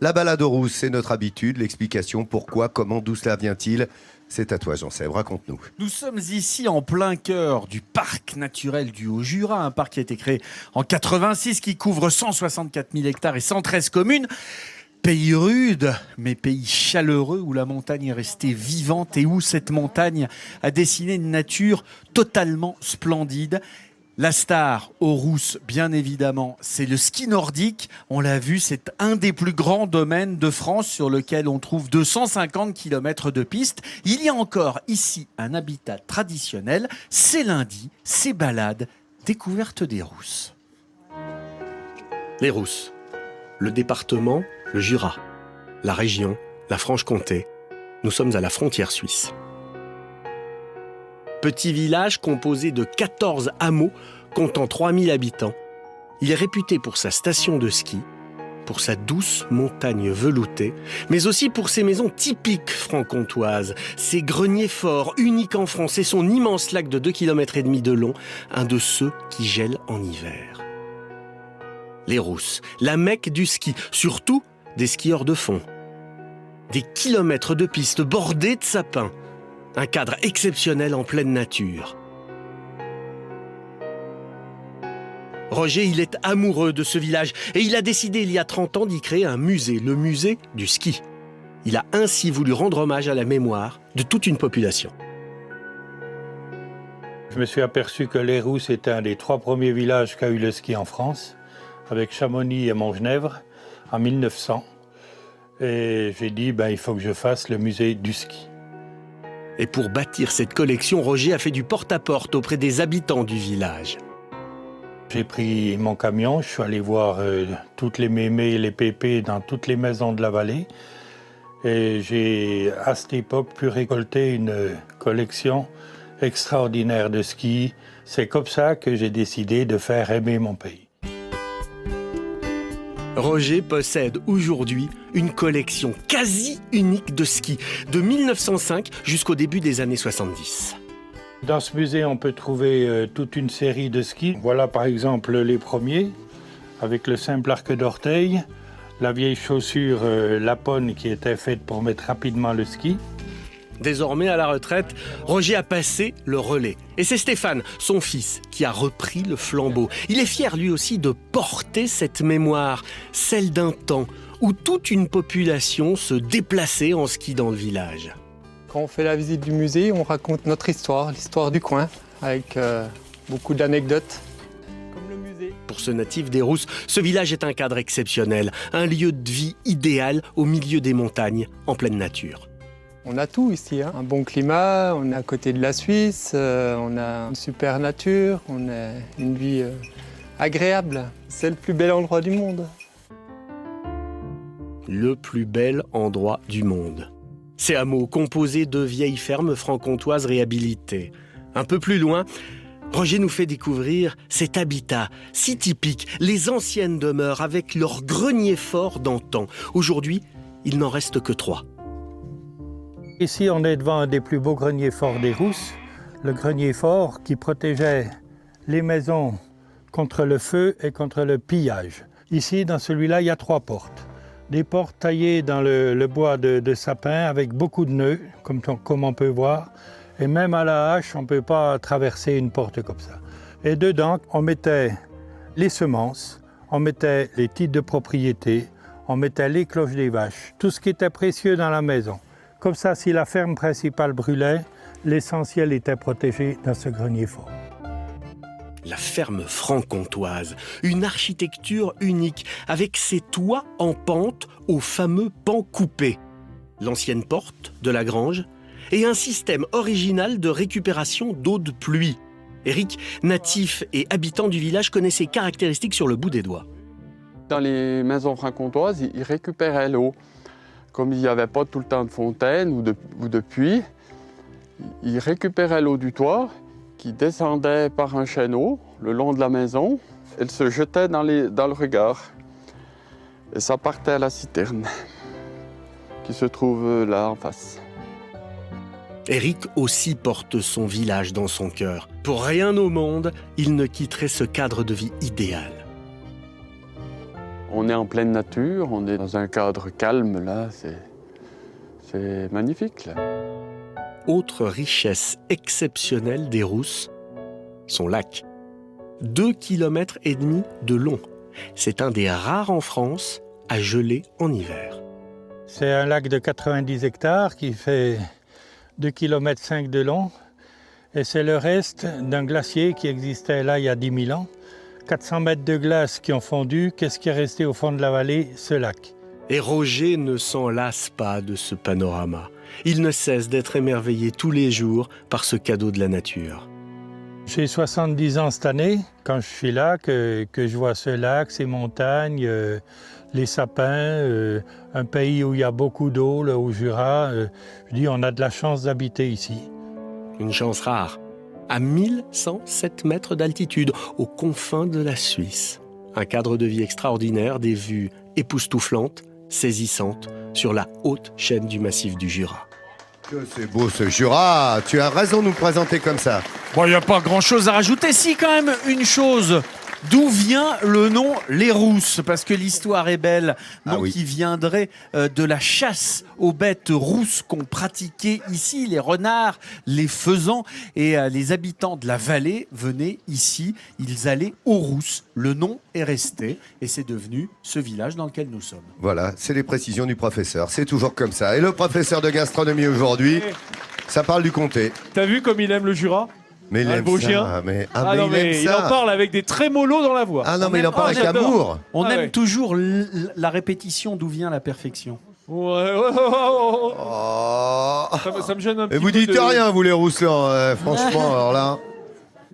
La balade aux rousses, c'est notre habitude. L'explication, pourquoi, comment, d'où cela vient-il? C'est à toi, Jean-Seb, raconte-nous. Nous sommes ici en plein cœur du parc naturel du Haut-Jura, un parc qui a été créé en 86, qui couvre 164 000 hectares et 113 communes. Pays rude, mais pays chaleureux où la montagne est restée vivante et où cette montagne a dessiné une nature totalement splendide. La star aux rousses, bien évidemment, c'est le ski nordique. On l'a vu, c'est un des plus grands domaines de France sur lequel on trouve 250 km de pistes. Il y a encore ici un habitat traditionnel. C'est lundi, c'est balade, découverte des rousses. Les Rousses, le département, le Jura, la région, la Franche-Comté. Nous sommes à la frontière suisse. Petit village composé de 14 hameaux comptant 3000 habitants. Il est réputé pour sa station de ski, pour sa douce montagne veloutée, mais aussi pour ses maisons typiques franc-comtoises, ses greniers forts, uniques en France, et son immense lac de 2,5 km de long, un de ceux qui gèlent en hiver. Les Rousses, la Mecque du ski, surtout des skieurs de fond. Des kilomètres de pistes bordées de sapins. Un cadre exceptionnel en pleine nature. Roger, il est amoureux de ce village et il a décidé il y a 30 ans d'y créer un musée, le musée du ski. Il a ainsi voulu rendre hommage à la mémoire de toute une population. Je me suis aperçu que les Rousses était un des 3 premiers villages qu'a eu le ski en France, avec Chamonix et Montgenèvre, en 1900. Et j'ai dit, il faut que je fasse le musée du ski. Et pour bâtir cette collection, Roger a fait du porte-à-porte auprès des habitants du village. J'ai pris mon camion, je suis allé voir toutes les mémés et les pépés dans toutes les maisons de la vallée. Et j'ai, à cette époque, pu récolter une collection extraordinaire de ski. C'est comme ça que j'ai décidé de faire aimer mon pays. Roger possède aujourd'hui une collection quasi unique de skis, de 1905 jusqu'au début des années 70. Dans ce musée, on peut trouver toute une série de skis. Voilà par exemple les premiers, avec le simple arc d'orteil, la vieille chaussure Lapone qui était faite pour mettre rapidement le ski. Désormais à la retraite, Roger a passé le relais. Et c'est Stéphane, son fils, qui a repris le flambeau. Il est fier lui aussi de porter cette mémoire, celle d'un temps où toute une population se déplaçait en ski dans le village. Quand on fait la visite du musée, on raconte notre histoire, l'histoire du coin, avec beaucoup d'anecdotes. Comme le musée. Pour ce natif des Rousses, ce village est un cadre exceptionnel, un lieu de vie idéal au milieu des montagnes, en pleine nature. On a tout ici, un bon climat, on est à côté de la Suisse, on a une super nature, on a une vie agréable. C'est le plus bel endroit du monde. Le plus bel endroit du monde. Ces hameaux composés de vieilles fermes franc-comtoises réhabilitées. Un peu plus loin, Roger nous fait découvrir cet habitat si typique, les anciennes demeures avec leurs greniers forts d'antan. Aujourd'hui, il n'en reste que 3. Ici, on est devant un des plus beaux greniers forts des Rousses, le grenier fort qui protégeait les maisons contre le feu et contre le pillage. Ici, dans celui-là, il y a 3 portes. Des portes taillées dans le bois de sapin avec beaucoup de nœuds, comme on peut voir. Et même à la hache, on ne peut pas traverser une porte comme ça. Et dedans, on mettait les semences, on mettait les titres de propriété, on mettait les cloches des vaches, tout ce qui était précieux dans la maison. Comme ça, si la ferme principale brûlait, l'essentiel était protégé dans ce grenier fort. La ferme franc-comtoise, une architecture unique, avec ses toits en pente aux fameux pans coupés. L'ancienne porte de la grange et un système original de récupération d'eau de pluie. Éric, natif et habitant du village, connaît ces caractéristiques sur le bout des doigts. Dans les maisons franc-comtoises, ils récupéraient l'eau. Comme il n'y avait pas tout le temps de fontaine ou de puits, ils récupéraient l'eau du toit qui descendait par un chenneau le long de la maison. Elle se jetait dans le regard. Et ça partait à la citerne qui se trouve là en face. Éric aussi porte son village dans son cœur. Pour rien au monde, il ne quitterait ce cadre de vie idéal. On est en pleine nature, on est dans un cadre calme, là, c'est magnifique. Là. Autre richesse exceptionnelle des Rousses, son lac. 2,5 km de long. C'est un des rares en France à geler en hiver. C'est un lac de 90 hectares qui fait 2,5 km de long. Et c'est le reste d'un glacier qui existait là il y a 10 000 ans. 400 mètres de glace qui ont fondu. Qu'est-ce qui est resté au fond de la vallée? Ce lac. Et Roger ne s'en lasse pas de ce panorama. Il ne cesse d'être émerveillé tous les jours par ce cadeau de la nature. J'ai 70 ans cette année, quand je suis là, que je vois ce lac, ces montagnes, les sapins, un pays où il y a beaucoup d'eau, là, au Jura. Je dis, on a de la chance d'habiter ici. Une chance rare. À 1107 mètres d'altitude, aux confins de la Suisse. Un cadre de vie extraordinaire, des vues époustouflantes, saisissantes, sur la haute chaîne du massif du Jura. Que c'est beau ce Jura, tu as raison de nous présenter comme ça. Bon, il n'y a pas grand-chose à rajouter. Si, quand même, une chose. D'où vient le nom Les Rousses? Parce que l'histoire est belle. Donc, oui. qui viendrait de la chasse aux bêtes rousses qu'on pratiquait ici, les renards, les faisans. Et les habitants de la vallée venaient ici. Ils allaient aux Rousses. Le nom est resté et c'est devenu ce village dans lequel nous sommes. Voilà, c'est les précisions du professeur, c'est toujours comme ça. Et le professeur de gastronomie aujourd'hui, ça parle du comté. T'as vu comme il aime le Jura? Mais il le aime beau ça, chien. mais non, mais il en parle avec des trémolos dans la voix. Ah non, mais il en parle avec j'adore. amour. On Ah aime ouais. toujours la répétition d'où vient la perfection. Ouais. Oh. Ça me gêne un petit Et peu. vous dites rien, vous les Rousselans, franchement, alors là...